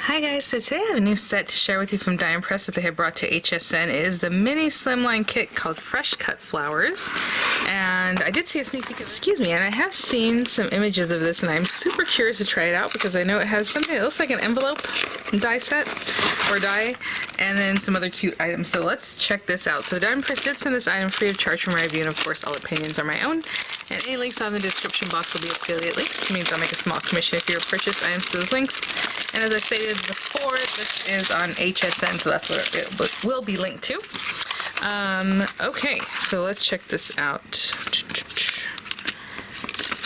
Hi guys, so today I have a new set to share with you from Die Press that they have brought to HSN. It is the mini slimline kit called Fresh Cut Flowers, and I did see a sneak peek, and I have seen some images of this and I'm super curious to try it out because I know it has something that looks like an envelope die set or die and then some other cute items. So let's check this out. So Die Press did send this item free of charge for my review, and of course all opinions are my own, and any links I have in the description box will be affiliate links, which means I'll make a small commission if you purchase items to those links. And as I stated before, this is on HSN, so that's where it will be linked to. Okay, so let's check this out.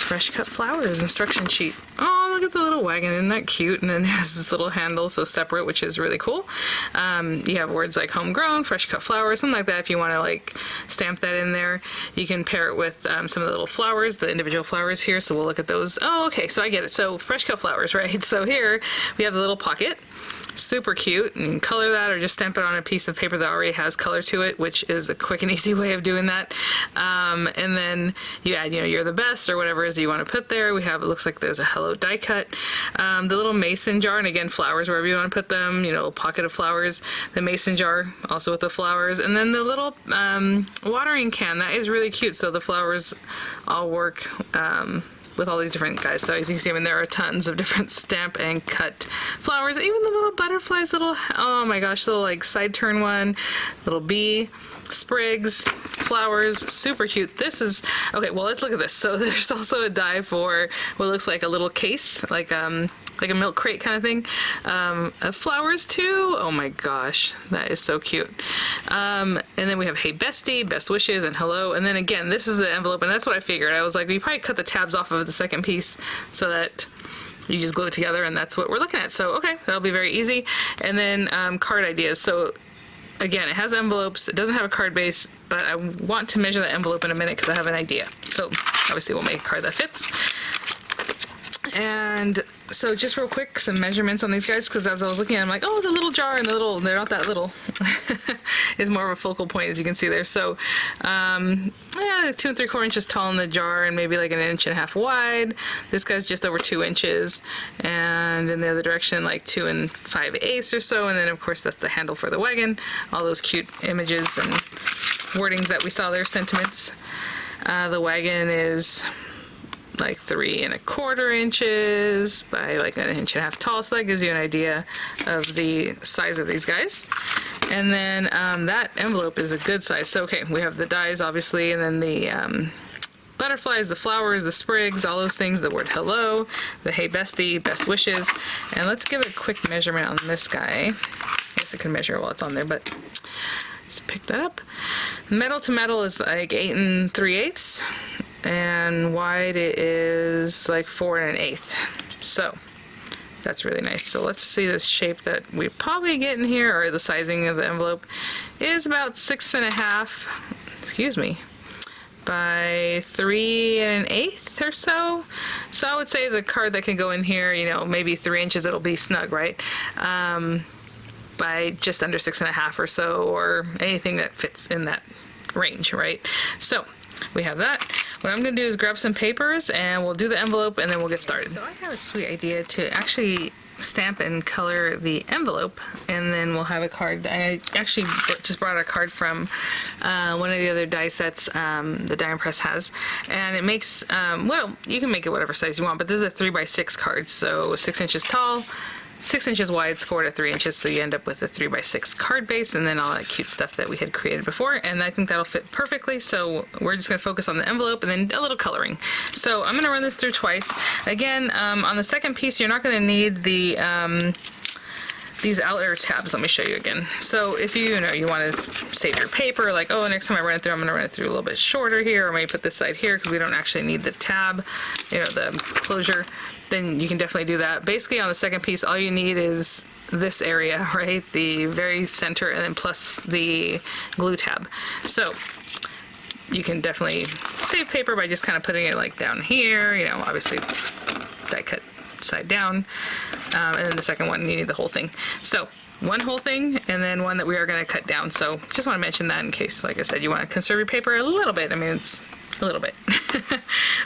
Fresh Cut Flowers instruction sheet. Oh, look at the little wagon, isn't that cute? And then it has this little handle, so separate, which is really cool. You have words like homegrown, fresh cut flowers, something like that. If you want to like stamp that in there, you can pair it with some of the little flowers, the individual flowers here. So we'll look at those. Oh, okay, so I get it. So fresh cut flowers, right? So here we have the little pocket. Super cute, and color that or just stamp it on a piece of paper that already has color to it, which is a quick and easy way of doing that. And then you add, you're the best or whatever it is you want to put there. We have, it looks like there's a hello die cut, the little mason jar, and again flowers wherever you want to put them, a little pocket of flowers, the mason jar also with the flowers, and then the little watering can. That is really cute. So the flowers all work with all these different guys. So as you can see, there are tons of different stamp and cut flowers. Even the little butterflies, oh my gosh, little like side turn one, little bee, sprigs, flowers, super cute. This is, okay, well let's look at this. So there's also a die for what looks like a little case, like a milk crate kind of thing, of flowers too. Oh my gosh, that is so cute. And then we have Hey Bestie, Best Wishes, and Hello. And then again, this is the envelope, and that's what I figured. I was like, we probably cut the tabs off of the second piece so that you just glue it together, and that's what we're looking at. So okay, that'll be very easy. And then card ideas. So again, it has envelopes. It doesn't have a card base, but I want to measure the envelope in a minute because I have an idea. So obviously we'll make a card that fits. And so just real quick, some measurements on these guys, because as I was looking at them, I'm like, oh, the little jar and the little, they're not that little, is more of a focal point, as you can see there. So yeah, 2 3/4 inches tall in the jar and maybe like 1.5 inches wide. This guy's just over 2 inches, and in the other direction like 2 5/8 or so. And then of course that's the handle for the wagon. All those cute images and wordings that we saw there, sentiments. The wagon is like 3 1/4 inches by like 1.5 inches tall, so that gives you an idea of the size of these guys. And then that envelope is a good size. So okay, we have the dies obviously, and then the butterflies, the flowers, the sprigs, all those things, the word hello, the Hey Bestie, Best Wishes. And let's give a quick measurement on this guy. I guess I can measure while it's on there, but let's pick that up. Metal to metal is like 8 3/8. And wide it is like 4 1/8. So that's really nice. So let's see this shape that we probably get in here, or the sizing of the envelope is about 6 1/2, excuse me, by 3 1/8 or so. So I would say the card that can go in here, maybe 3 inches, it'll be snug, right? By just under 6 1/2 or so, or anything that fits in that range, right? So we have that. What I'm going to do is grab some papers and we'll do the envelope and then we'll get started. So I have a sweet idea to actually stamp and color the envelope, and then we'll have a card. I actually just brought a card from one of the other die sets the Die Press has, and it makes, well, you can make it whatever size you want, but this is a 3x6 card, so 6 inches tall, 6 inches wide, scored at 3 inches, so you end up with a 3x6 card base, and then all that cute stuff that we had created before, and I think that'll fit perfectly. So we're just going to focus on the envelope and then a little coloring. So I'm going to run this through twice. Again, on the second piece, you're not going to need the these outer tabs. Let me show you again. So if you want to save your paper, like, oh, next time I run it through, I'm going to run it through a little bit shorter here, or maybe put this side here because we don't actually need the tab, the closure, then you can definitely do that. Basically on the second piece, all you need is this area, right? The very center, and then plus the glue tab. So you can definitely save paper by just kind of putting it like down here, obviously die cut side down, and then the second one you need the whole thing. So one whole thing, and then one that we are going to cut down. So just want to mention that in case, like I said, you want to conserve your paper a little bit. It's a little bit.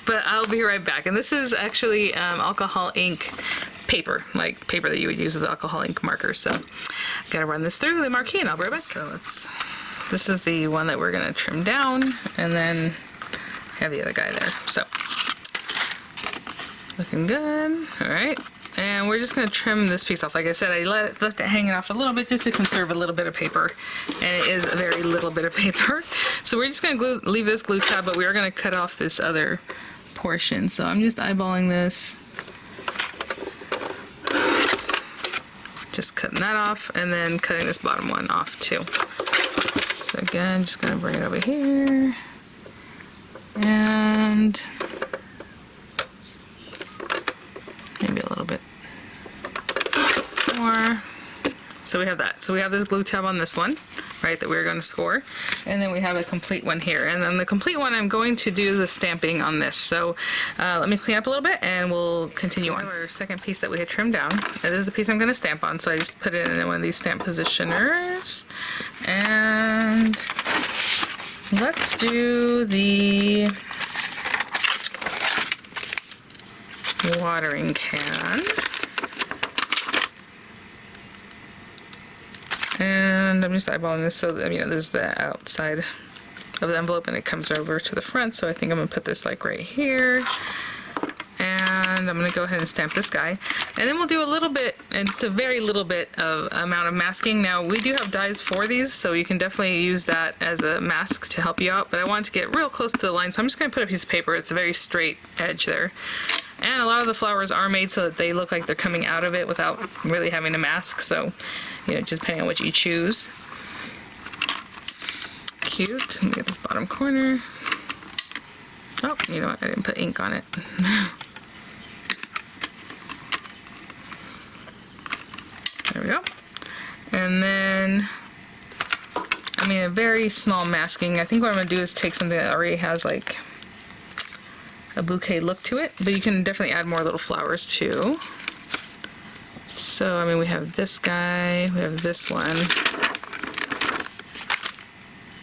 But I'll be right back. And this is actually alcohol ink paper, like paper that you would use with alcohol ink markers. So gotta run this through the marquee and I'll be right back. So this is the one that we're gonna trim down and then have the other guy there. So looking good. All right. And we're just going to trim this piece off. Like I said, I left it hanging off a little bit just to conserve a little bit of paper. And it is a very little bit of paper. So we're just going to leave this glue tab, but we are going to cut off this other portion. So I'm just eyeballing this. Just cutting that off and then cutting this bottom one off too. So again, just going to bring it over here. And maybe a little bit more. So we have that. So we have this glue tab on this one, right, that we're going to score. And then we have a complete one here. And then the complete one, I'm going to do the stamping on this. So let me clean up a little bit and we'll continue on. Our second piece that we had trimmed down. This is the piece I'm going to stamp on. So I just put it in one of these stamp positioners. And let's do the watering can. And I'm just eyeballing this so that, this is the outside of the envelope and it comes over to the front. So I think I'm going to put this like right here. And I'm going to go ahead and stamp this guy. And then we'll do a little bit, it's a very little bit of amount of masking. Now we do have dies for these, so you can definitely use that as a mask to help you out. But I want to get real close to the line, so I'm just going to put a piece of paper. It's a very straight edge there. And a lot of the flowers are made so that they look like they're coming out of it without really having a mask. So, just depending on what you choose. Cute. Let me get this bottom corner. Oh, you know what? I didn't put ink on it. There we go. And then, a very small masking. I think what I'm going to do is take something that already has like a bouquet look to it, but you can definitely add more little flowers too. So, we have this guy, we have this one.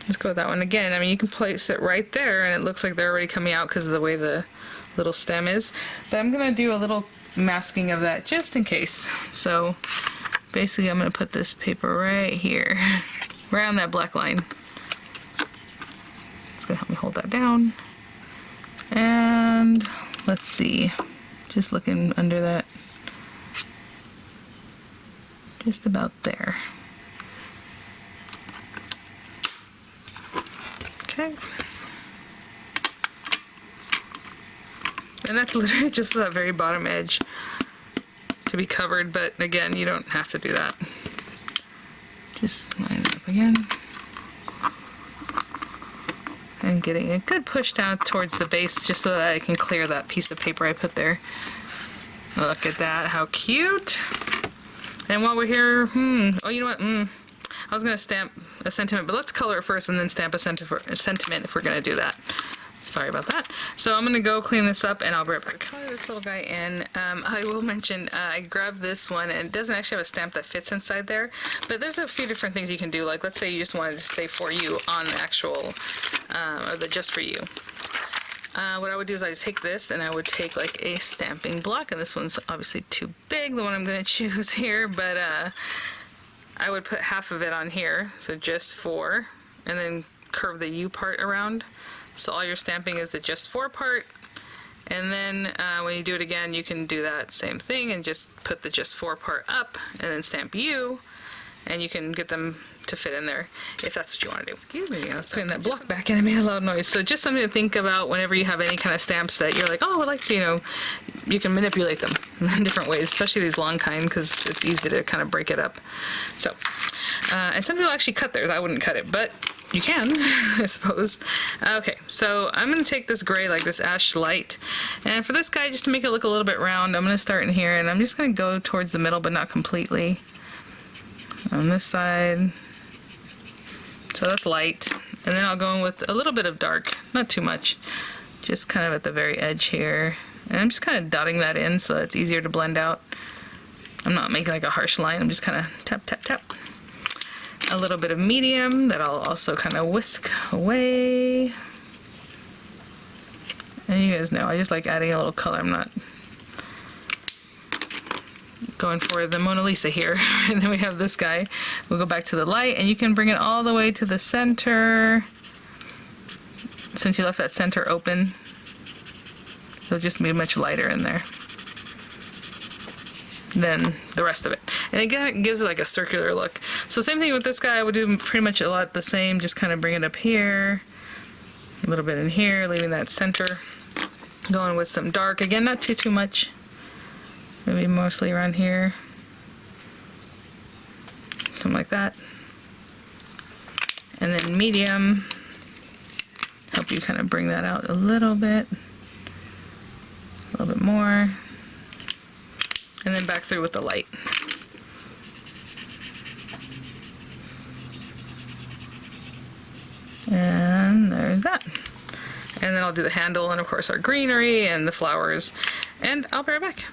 Let's go with that one again. You can place it right there and it looks like they're already coming out because of the way the little stem is. But I'm going to do a little masking of that just in case. So basically I'm going to put this paper right here, right on that black line. It's going to help me hold that down. And let's see, just looking under that, just about there. Okay. And that's literally just that very bottom edge to be covered, but again, you don't have to do that. Just line it up again. And getting a good push down towards the base just so that I can clear that piece of paper I put there. Look at that, how cute. And while we're here, oh, you know what? I was going to stamp a sentiment, but let's color it first and then stamp a sentiment if we're going to do that. Sorry about that. So I'm going to go clean this up and I'll be right back. Color this little guy in. I will mention I grabbed this one and it doesn't actually have a stamp that fits inside there, but there's a few different things you can do. Like let's say you just wanted to stay for you on the actual, or the just for you. What I would do is I would take this and I would take like a stamping block, and this one's obviously too big, the one I'm going to choose here, but I would put half of it on here, so just for, and then curve the U part around. So all your stamping is the just for part, and then when you do it again you can do that same thing and just put the just for part up and then stamp U, and you can get them to fit in there if that's what you want to do. Excuse me, I was putting that block back in and it made a loud noise. So just something to think about whenever you have any kind of stamps that you're like, oh, I'd like to, you can manipulate them in different ways, especially these long kind, because it's easy to kind of break it up. So, and some people actually cut theirs. I wouldn't cut it, but you can, I suppose. Okay, so I'm going to take this gray, like this ash light, and for this guy, just to make it look a little bit round, I'm going to start in here, and I'm just going to go towards the middle, but not completely. On this side. So that's light, and then I'll go in with a little bit of dark, not too much, just kind of at the very edge here, and I'm just kind of dotting that in so it's easier to blend out. I'm not making like a harsh line, I'm just kind of tap, tap, tap. A little bit of medium that I'll also kind of whisk away. And you guys know, I just like adding a little color. I'm not going for the Mona Lisa here. And then we have this guy. We'll go back to the light, and you can bring it all the way to the center. Since you left that center open, it'll just be much lighter in there than the rest of it. And again, it gives it like a circular look. So same thing with this guy. I would do pretty much a lot the same, just kind of bring it up here, a little bit in here, leaving that center. Going with some dark, again, not too much. Maybe mostly around here. Something like that. And then medium, help you kind of bring that out a little bit more. And then back through with the light. And there's that. And then I'll do the handle and of course our greenery and the flowers. And I'll be right back.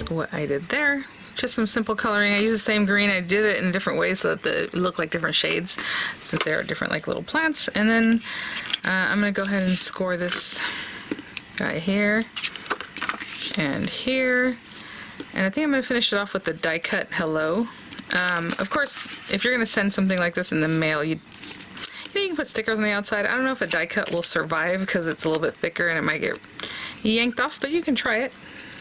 What I did there, just some simple coloring. I used the same green. I did it in different ways so that it looked like different shades, since they are different like little plants. And then I'm gonna go ahead and score this guy here and here, and I think I'm gonna finish it off with the die cut hello. Of course, if you're gonna send something like this in the mail, you can put stickers on the outside. I don't know if a die cut will survive because it's a little bit thicker and it might get yanked off, but you can try it.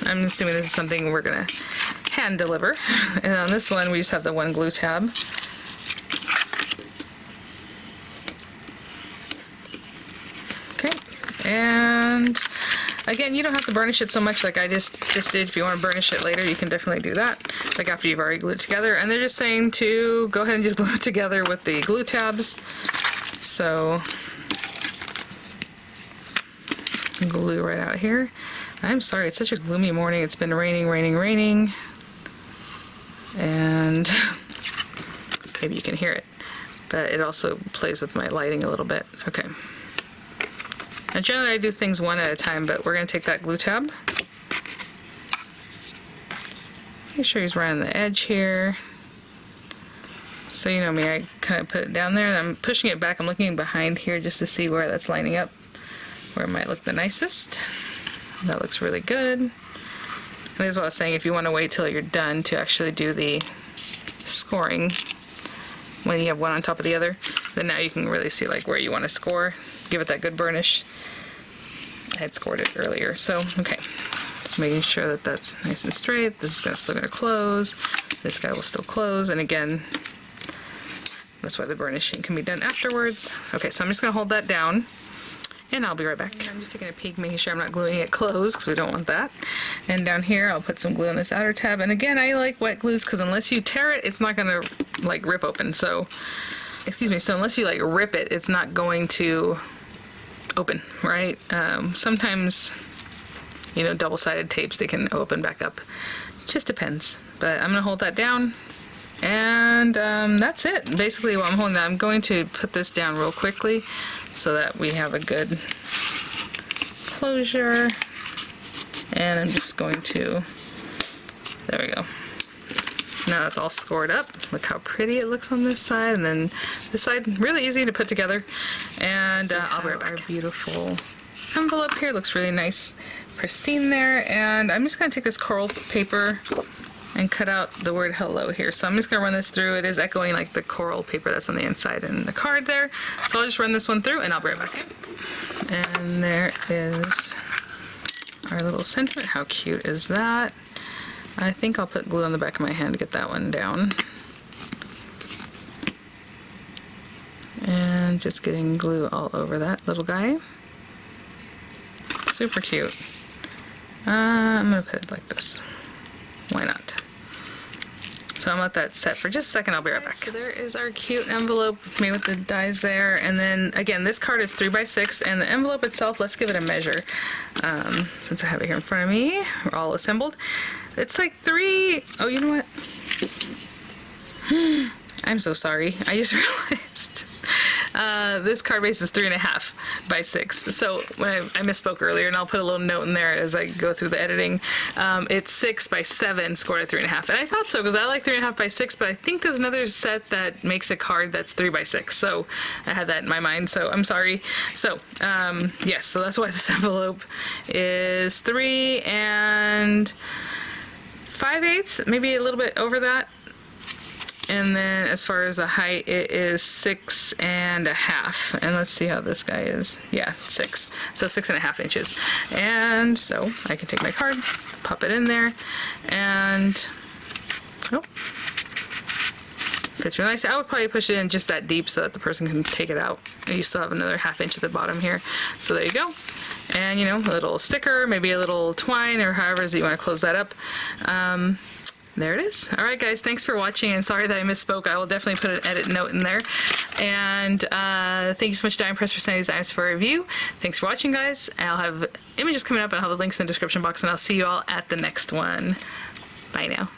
I'm assuming this is something we're gonna hand deliver. And on this one, we just have the one glue tab. Okay, and again, you don't have to burnish it so much like I just did. If you want to burnish it later, you can definitely do that, like after you've already glued it together. And they're just saying to go ahead and just glue it together with the glue tabs. So, glue right out here. I'm sorry, it's such a gloomy morning. It's been raining, and maybe you can hear it, but it also plays with my lighting a little bit. Okay. Now generally I do things one at a time, but we're gonna take that glue tab. Make sure he's right on the edge here. So you know me, I kind of put it down there, and I'm pushing it back. I'm looking behind here just to see where that's lining up, where it might look the nicest. That looks really good. And this is what I was saying, if you want to wait till you're done to actually do the scoring, when you have one on top of the other, then now you can really see like where you want to score, give it that good burnish. I had scored it earlier, so okay. Just making sure that that's nice and straight. This is still going to close. This guy will still close, and again, that's why the burnishing can be done afterwards. Okay, so I'm just going to hold that down. And I'll be right back. I'm just taking a peek, making sure I'm not gluing it closed, because we don't want that. And down here, I'll put some glue on this outer tab. And again, I like wet glues, because unless you tear it, it's not going to like rip open. So, excuse me, so unless you like rip it, it's not going to open, right? Sometimes, you know, double-sided tapes, they can open back up. Just depends. But I'm going to hold that down. And that's it. Basically, while I'm holding that, I'm going to put this down real quickly so that we have a good closure. And I'm just going to, there we go. Now that's all scored up. Look how pretty it looks on this side, and then this side, really easy to put together. And I'll be right back. Our beautiful envelope here looks really nice, pristine there. And I'm just going to take this coral paper and cut out the word hello here. So I'm just gonna run this through. It is echoing like the coral paper that's on the inside in the card there. So I'll just run this one through and I'll be right back. And there is our little sentiment. How cute is that? I think I'll put glue on the back of my hand to get that one down. And just getting glue all over that little guy. Super cute. I'm gonna put it like this. Why not? So I'm gonna let that set for just a second. I'll be right back. So there is our cute envelope made with the dies there. And then again, this card is 3x6, and the envelope itself, let's give it a measure. Since I have it here in front of me, we're all assembled. It's like 3, oh, you know what? I'm so sorry. I just realized this card base is 3.5 by 6. So when I misspoke earlier, and I'll put a little note in there as I go through the editing. It's 6 by 7 scored at 3.5, and I thought so because I like 3.5 by 6, but I think there's another set that makes a card that's 3 by 6. So I had that in my mind. So I'm sorry. So yes, so that's why this envelope is 3 and 5/8, maybe a little bit over that. And then as far as the height, it is 6.5. And let's see how this guy is. Yeah, 6. So 6.5 inches. And so I can take my card, pop it in there, and oh, fits really nice. I would probably push it in just that deep so that the person can take it out. You still have another 1/2 inch at the bottom here. So there you go. And you know, a little sticker, maybe a little twine, or however it is that you want to close that up. There it is. All right, guys, thanks for watching, and sorry that I misspoke. I will definitely put an edit note in there. And thank you so much, Dye & Press, for sending these items for review. Thanks for watching, guys. I'll have images coming up, and I'll have the links in the description box, and I'll see you all at the next one. Bye now.